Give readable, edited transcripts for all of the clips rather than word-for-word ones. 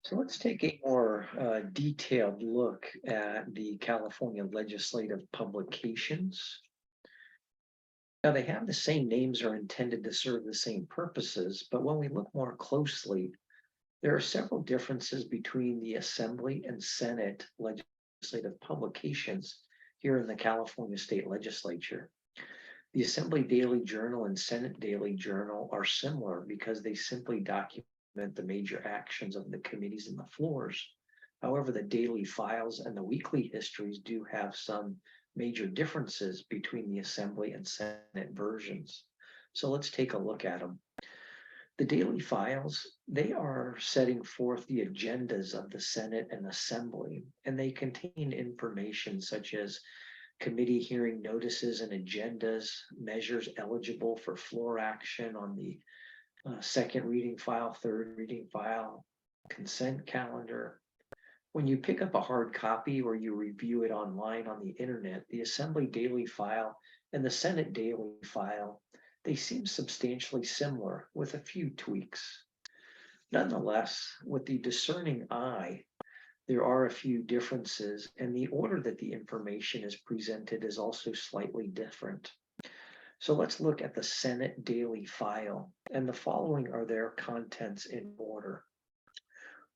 So let's take a more detailed look at the California legislative publications. Now, they have the same names, are intended to serve the same purposes, but when we look more closely, there are several differences between the Assembly and Senate legislative publications here in the California State Legislature. The Assembly Daily Journal and Senate Daily Journal are similar because they simply document the major actions of the committees and the floors. However, the daily files and the weekly histories do have some major differences between the Assembly and Senate versions. So let's take a look at them. The daily files, they are setting forth the agendas of the Senate and Assembly, and they contain information such as committee hearing notices and agendas, measures eligible for floor action on the second reading file, third reading file, consent calendar. When you pick up a hard copy or you review it online on the internet, the Assembly daily file and the Senate daily file, they seem substantially similar with a few tweaks. Nonetheless, with the discerning eye, there are a few differences, and the order that the information is presented is also slightly different. So let's look at the Senate daily file, and the following are their contents in order.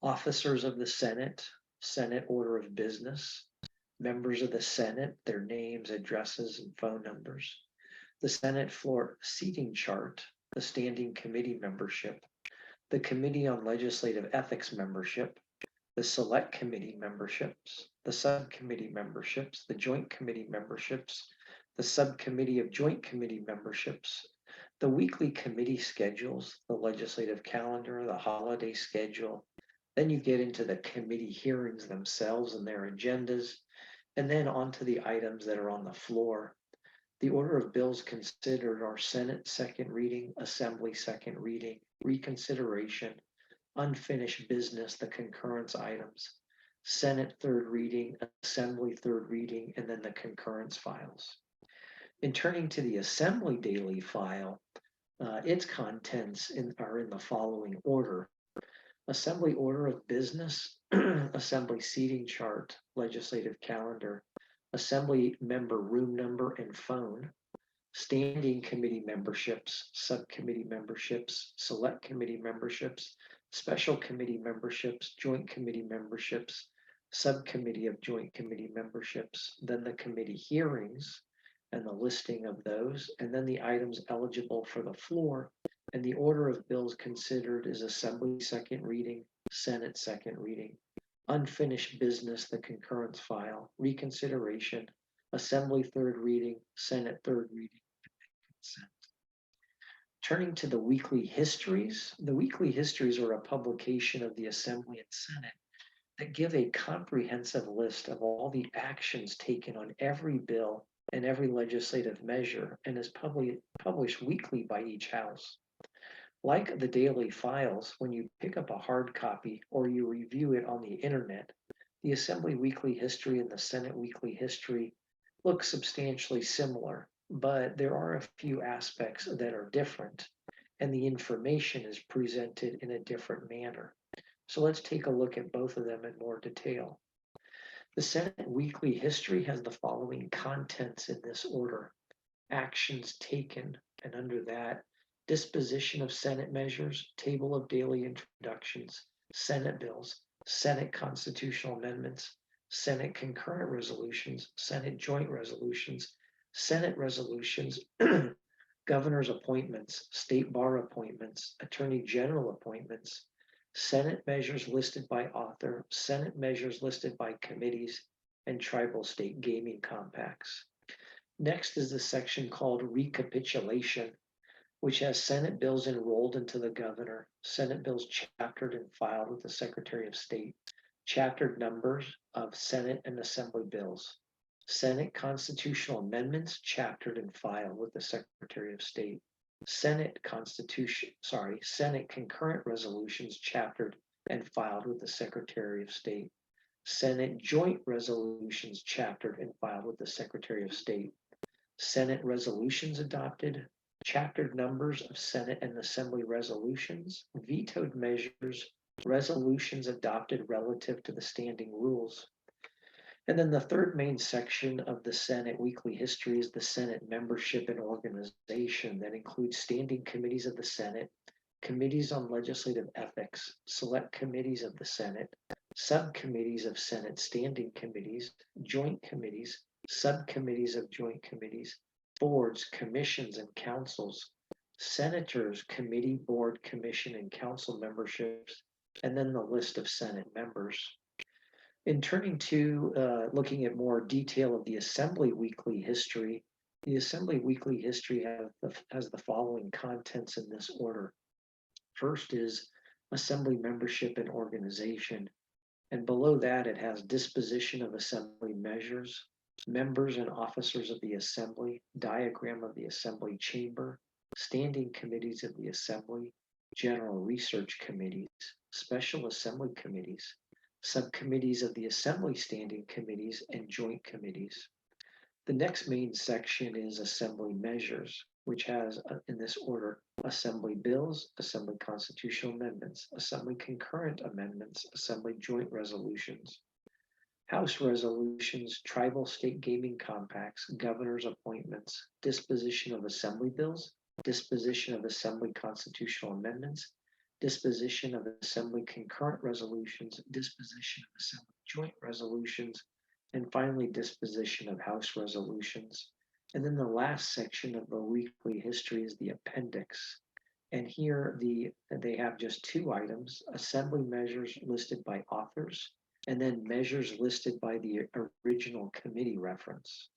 Officers of the Senate, Senate order of business, members of the Senate, their names, addresses, and phone numbers, the Senate floor seating chart, the standing committee membership, the Committee on Legislative Ethics membership, the Select Committee memberships, the Subcommittee memberships, the Joint Committee memberships, the Subcommittee of Joint Committee memberships, the weekly committee schedules, the legislative calendar, the holiday schedule. Then you get into the committee hearings themselves and their agendas, and then onto the items that are on the floor. The order of bills considered are Senate second reading, Assembly second reading, reconsideration, unfinished business, the concurrence items, Senate third reading, Assembly third reading, and then the concurrence files. In turning to the Assembly daily file, its contents are in the following order. Assembly order of business, Assembly seating chart, legislative calendar, Assembly member room number and phone, standing committee memberships, subcommittee memberships, select committee memberships, special committee memberships, joint committee memberships, subcommittee of joint committee memberships, then the committee hearings and the listing of those, and then the items eligible for the floor, and the order of bills considered is Assembly second reading, Senate second reading, unfinished business, the concurrence file, reconsideration, Assembly third reading, Senate third reading, consent. Turning to the weekly histories are a publication of the Assembly and Senate that give a comprehensive list of all the actions taken on every bill and every legislative measure and is published weekly by each house. Like the daily files, when you pick up a hard copy or you review it on the internet, the Assembly Weekly History and the Senate Weekly History look substantially similar, but there are a few aspects that are different, and the information is presented in a different manner. So let's take a look at both of them in more detail. The Senate Weekly History has the following contents in this order: actions taken, and under that, disposition of Senate measures, table of daily introductions, Senate bills, Senate constitutional amendments, Senate concurrent resolutions, Senate joint resolutions, Senate resolutions, governor's appointments, state bar appointments, attorney general appointments, Senate measures listed by author, Senate measures listed by committees, and tribal state gaming compacts. Next is the section called recapitulation, which has Senate bills enrolled into the governor, Senate bills chaptered and filed with the Secretary of State, chaptered numbers of Senate and Assembly bills, Senate constitutional amendments chaptered and filed with the Secretary of State, Senate concurrent resolutions chaptered and filed with the Secretary of State, Senate joint resolutions chaptered and filed with the Secretary of State, Senate resolutions adopted, chaptered numbers of Senate and Assembly resolutions, vetoed measures, resolutions adopted relative to the standing rules. And then the third main section of the Senate weekly history is the Senate membership and organization that includes standing committees of the Senate, committees on legislative ethics, select committees of the Senate, subcommittees of Senate standing committees, joint committees, subcommittees of joint committees, boards, commissions, and councils, senators, committee, board, commission, and council memberships, and then the list of Senate members. In turning to looking at more detail of the Assembly weekly history, the Assembly weekly history has the following contents in this order. First is Assembly membership and organization. And below that, it has disposition of Assembly measures, members and officers of the Assembly, diagram of the Assembly chamber, standing committees of the Assembly, general research committees, special Assembly committees, subcommittees of the Assembly standing committees, and joint committees. The next main section is Assembly measures, which has, in this order, Assembly bills, Assembly constitutional amendments, Assembly concurrent amendments, Assembly joint resolutions, House resolutions, tribal state gaming compacts, governor's appointments, disposition of Assembly bills, disposition of Assembly constitutional amendments, disposition of Assembly concurrent resolutions, disposition of Assembly joint resolutions, and finally disposition of House resolutions. And then the last section of the weekly history is the appendix. And here they have just two items, Assembly measures listed by authors, and then measures listed by the original committee reference.